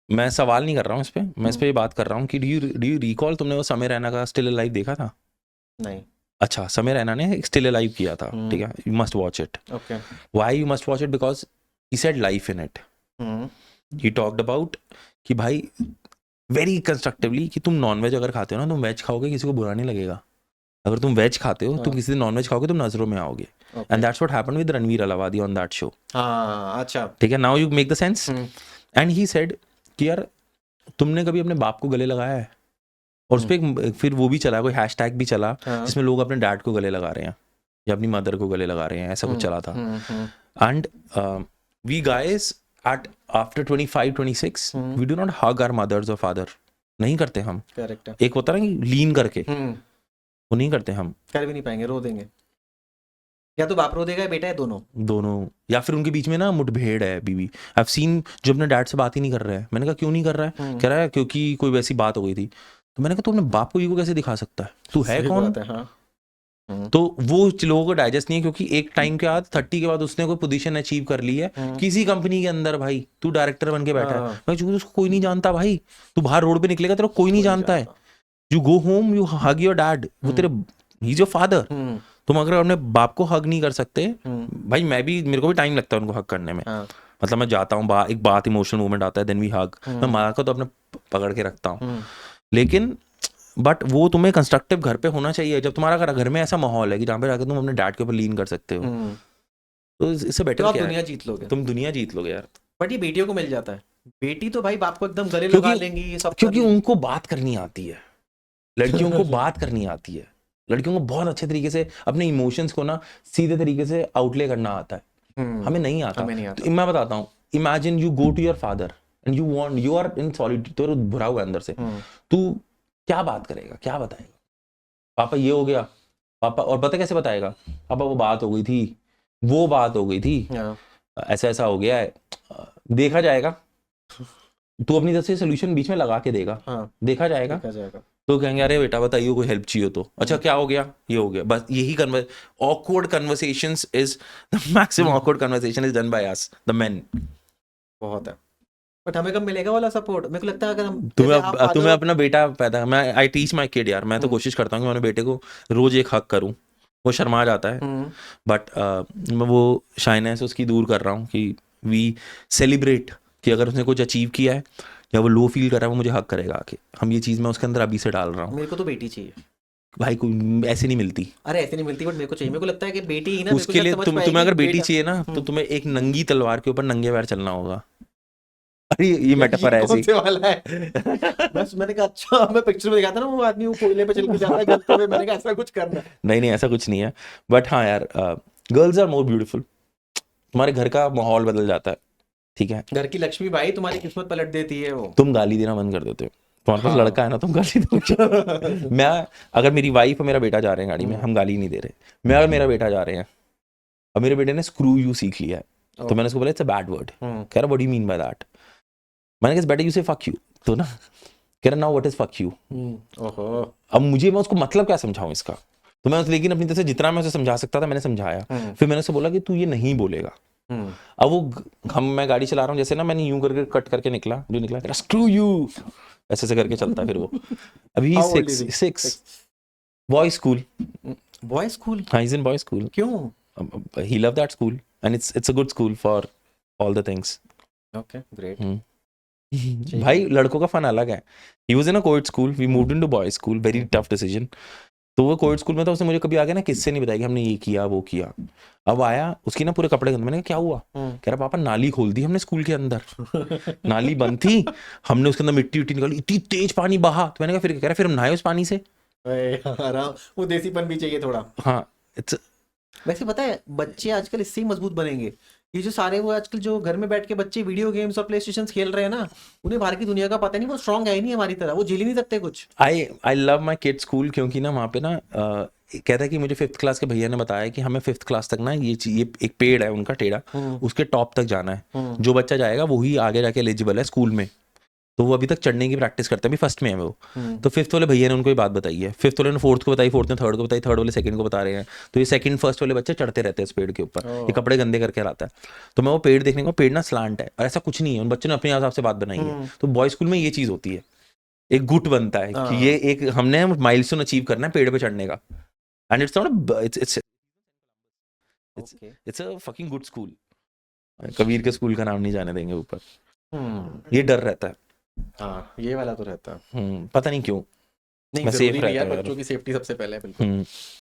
मैं सवाल नहीं कर रहा हूँ इस पे, मैं इस पे ये बात कर रहा हूँ कि डू यू रिकॉल, तुमने वो समय रैना का स्टिल अलाइव देखा था? नहीं। अच्छा, समय रैना ने एक स्टिल अलाइव किया था, ठीक है, you must watch it. Okay. Why you must watch it? Because he said life in it. He talked about कि भाई वेरी कंस्ट्रक्टिवली कि तुम नॉनवेज अगर खाते हो ना, तुम वेज खाओगे किसी को बुरा नहीं लगेगा. अगर तुम वेज खाते हो, तुम किसी दिन नॉनवेज खाओगे, तुम नजरों में आओगे. And that's what happened with Ranveer Allahbadia on that show. हाँ अच्छा। ठीक है, now you make the sense. And he said कि यार तुमने कभी अपने बाप को गले लगाया है? और उस पर फिर वो भी चला, कोई हैशटैग भी चला जिसमें लोग अपने डैड को गले लगा रहे हैं या अपनी मदर को गले लगा रहे हैं, ऐसा कुछ चला था. And we guys at after 25 26 we do not hug our mothers और फादर. नहीं करते हम. करेक्ट है। एक होता है ना कि लीन करके, वो नहीं करते हम. कर भी नहीं पाएंगे, रो देंगे, या तो बाप रो देगा या बेटा है, दोनों. दोनों. या फिर उनके बीच में ना मुठभेड़ है बीवी. आई हैव सीन जो अपने डैड से बात ही नहीं कर रहे हैं. मैंने कहा क्यों नहीं कर रहा है? कह रहा है क्योंकि कोई वैसी बात हो गई थी. तो मैंने कहा तू अपने बाप को ईगो कैसे दिखा सकता है? तू है सही कौन? बात है, हाँ। तो वो लोगों को डाइजेस्ट नहीं है, क्योंकि एक टाइम के बाद 30 के बाद उसने कोई पोजीशन अचीव कर ली है किसी कंपनी के अंदर. भाई तू डायरेक्टर बन के बैठा है, हाँ। भाई चूंकि उसको कोई नहीं जानता. भाई तू बाहर रोड पे निकलेगा, तेरा कोई नहीं जानता है. You go home, you hug your dad, वो तेरे, ही इज योर फादर. तुम अगर अपने बाप को हग नहीं कर सकते, भाई मैं भी, मेरे को भी टाइम लगता है उनको हग करने में. हाँ। मतलब मैं जाता हूँ, एक बात इमोशनल मोमेंट आता है, देन वी हग. मैं माँ को तो अपने पकड़ के रखता हूँ. लेकिन बट वो तुम्हें कंस्ट्रक्टिव घर पे होना चाहिए. जब तुम्हारा घर में ऐसा माहौल है कि जहाँ पे जाकर तुम अपने डैड के ऊपर लीन कर सकते हो, तो इससे तो बेटर आप क्या दुनिया है? जीत लोगे. तुम दुनिया जीत लोगे यार. बट ये बेटियों को मिल जाता है. बेटी तो भाई बाप को एकदम गले लगा क्योंकि लेंगी, ये सब कर क्योंकि लेंगी. उनको बात करनी आती है. लड़कियों को बात करनी आती है. लड़कियों को बहुत अच्छे तरीके से अपने इमोशंस को ना सीधे तरीके से आउटले करना आता है. हमें नहीं आता. हमें नहीं तो आता. मैं बताता हूँ, imagine you go to your father and you want, you are in solitude, तो भरा हुआ है अंदर से. तू क्या बात करेगा, क्या बताएगा? पापा ये हो गया, पापा, और पता कैसे बताएगा? पापा वो बात हो गई थी, वो बात हो गई थी, ऐसा ऐसा हो गया है, देखा जाएगा. तू अपनी तरफ से सोल्यूशन बीच में लगा के देगा. देखा जाएगा. देखा जाएगा. तो कहेंगे अरे बेटा बताइए कोई हेल्प चाहिए तो. अच्छा क्या हो गया? ये हो गया. बस यही awkward conversations is the maximum awkward conversation is done by us the main. बहुत है. बट हमें कब मिलेगा वाला सपोर्ट? मेरे को लगता है अगर हम, जैसे आप तुम्हें तुम्हें अपना बेटा पैदा, मैं आई टीच माई किड यार. मैं तो कोशिश करता हूँ कि मैं अपने बेटे को रोज एक हक करूँ. वो शर्मा जाता है, बट मैं वो शाइनेस उसकी दूर कर रहा हूँ कि वी सेलिब्रेट कि अगर उसने कुछ अचीव किया है या वो लो फील कर रहा है, वो मुझे हक करेगा आके. हम ये चीज़ मैं उसके अंदर अभी से डाल रहा हूँ. मेरे को तो बेटी चाहिए भाई कोई ऐसे नहीं मिलती. अरे ऐसे नहीं मिलती, बट मेरे को चाहिए. मेरे को लगता है कि बेटी ही ना, मेरे को उसके शायद लिए समझ तुम्हें पाएगी अगर बेटी बेटा. चाहिए ना, तो तुम्हें एक नंगी तलवार के ऊपर नंगे पैर चलना होगा. अरे ये मेटाफर है कौन ऐसी. से वाला है? बस मैंने कहा अच्छा, मैं पिक्चर में दिखा था ना वो आदमी वो कोयले पे चल के जाता है जलते हुए. मैंने कहा ऐसा कुछ करना है. नहीं नहीं, ऐसा कुछ नहीं है. बट हाँ यार, गर्ल्स आर मोर ब्यूटीफुल. तुम्हारे घर का माहौल बदल जाता है. ठीक है, घर की लक्ष्मी भाई तुम्हारी किस्मत पलट देती है वो. तुम गाली देना बंद कर देते हो. तुम्हारे पास लड़का है ना, तुम गाली दो. मैं, अगर मेरी वाइफ और मेरा बेटा जा रहे हैं गाड़ी में, हम गाली नहीं दे रहे. मैं और मेरा बेटा जा रहे हैं, और मेरे बेटे ने स्क्रू यू सीख लिया है, तो मैंने उसको बोला इट्स अ बैड वर्ड. कह रहा what do you mean by that? मैंने कहा बेटा यू से फक यू. तो ना कह रहा now what is fuck you. ओहो. अब मुझे, मैं उसको मतलब क्या समझाऊं इसका? तो मैं लेकिन अपनी तरफ से जितना मैं उसे समझा सकता था मैंने समझाया. फिर मैंने उसे बोला कि तू ये नहीं बोलेगा. अब वो मैं गाड़ी चला रहा हूँ, जैसे ना मैंने यूं करके कट करके निकला, जो निकला स्क्रू यू, ऐसे ऐसे करके चलता है फिर वो. अभी How old is he? 6 boy school. Boy school? हाँ, he's in boy school. क्यों? He loved that school and it's a good school for all the things. Okay, great. भाई लड़कों का फन अलग है. He was in a co-ed school, we moved into boys school, very tough decision. तो वो co-ed school में था, उसने मुझे कभी आगे ना किससे नहीं बताया कि हमने ये किया वो किया. अब आया उसकी ना पूरे कपड़े, मैंने कहा क्या हुआ? कह रहा पापा नाली खोल दी हमने स्कूल के अंदर. नाली बंद थी, हमने उसके अंदर मिट्टी उट्टी निकाली, इतनी तेज पानी बहा. तो मैंने कहा फिर, कह रहा फिर हम नहाए उस पानी से. आराम, वो देसीपन भी चाहिए थोड़ा. हाँ, इट्स. वैसे पता है बच्चे आजकल इससे ही मजबूत बनेंगे. ये जो सारे वो आजकल जो घर में बैठ के बच्चे वीडियो गेम्स और प्ले स्टेशन खेल रहे हैं ना, उन्हें बाहर की दुनिया का पता नहीं. वो स्ट्रांग है ही नहीं हमारी तरह, वो झेल ही नहीं सकते कुछ. I love my kid school, क्योंकि ना वहाँ पे ना कहता है कि मुझे 5th क्लास के भैया ने बताया कि हमें 5th क्लास तक ना ये एक पेड़ है उनका टेढ़ा, उसके टॉप तक जाना है. जो बच्चा जाएगा वही आगे जाके एलिजिबल है स्कूल में. तो वो अभी तक चढ़ने की प्रैक्टिस करते हैं, अभी फर्स्ट में है वो। तो फिफ्थ वाले भैया ने उनको ये बात बताई है, फिफ्थ वाले ने फोर्थ को बताई, फोर्थ ने थर्ड को बताई, थर्ड वाले सेकंड को बता रहे हैं। तो ये सेकंड फर्स्ट वाले बच्चे चढ़ते रहते हैं इस पेड़ के ऊपर, ये कपड़े गंदे करके लाता है। तो मैं वो पेड़ देखने को, पेड़ ना स्लांट है और ऐसा कुछ नहीं है, उन बच्चों ने अपने हिसाब से बात बनाई है। तो बॉय स्कूल में ये चीज होती है, एक गुट बनता है कि ये एक हमने माइलस्टोन अचीव करना है पेड़ पे चढ़ने का, and it's not it's a fucking good school. Kabir के स्कूल का नाम नहीं जाने देंगे ऊपर, ये डर रहता है। हाँ, ये वाला तो रहता है। पता नहीं क्यों, नहीं, मैं जरूरी सेफ नहीं रहता यार, हूँ बच्चों की सेफ्टी सबसे पहले है, बिल्कुल। यार।